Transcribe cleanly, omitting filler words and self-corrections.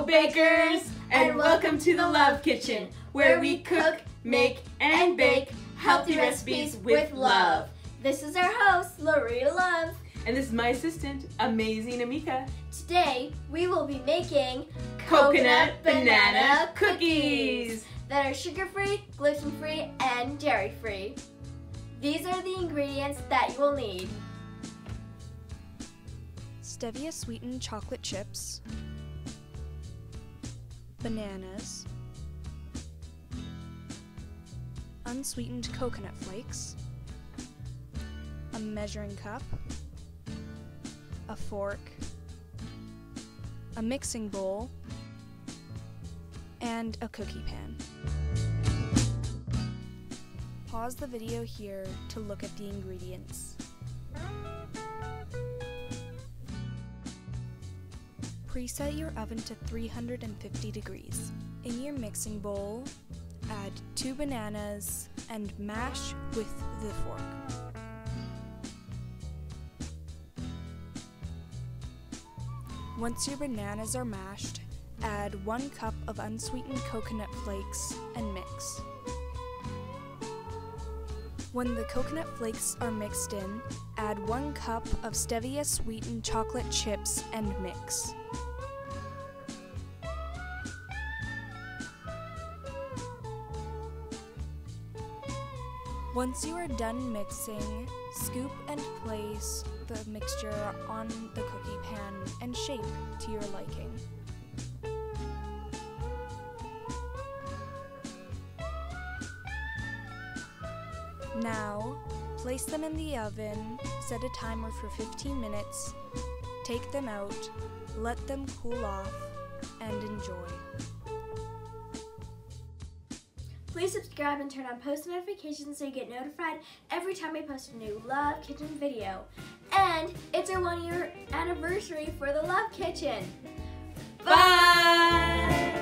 bakers, and welcome to the Love Kitchen, where we cook, make, and bake healthy recipes with love. This is our host, Loretta Love. And this is my assistant, Amazing Amika. Today, we will be making coconut banana cookies that are sugar-free, gluten-free, and dairy-free. These are the ingredients that you will need. Stevia sweetened chocolate chips, bananas, unsweetened coconut flakes, a measuring cup, a fork, a mixing bowl, and a cookie pan. Pause the video here to look at the ingredients. Preset your oven to 350 degrees. In your mixing bowl, add 2 bananas and mash with the fork. Once your bananas are mashed, add 1 cup of unsweetened coconut flakes and mix. When the coconut flakes are mixed in, add 1 cup of stevia sweetened chocolate chips and mix. Once you are done mixing, scoop and place the mixture on the cookie pan and shape to your liking. Now, place them in the oven, set a timer for 15 minutes, take them out, let them cool off, and enjoy. Please subscribe and turn on post notifications so you get notified every time we post a new Love Kitchen video. And it's our 1-year anniversary for the Love Kitchen. Bye!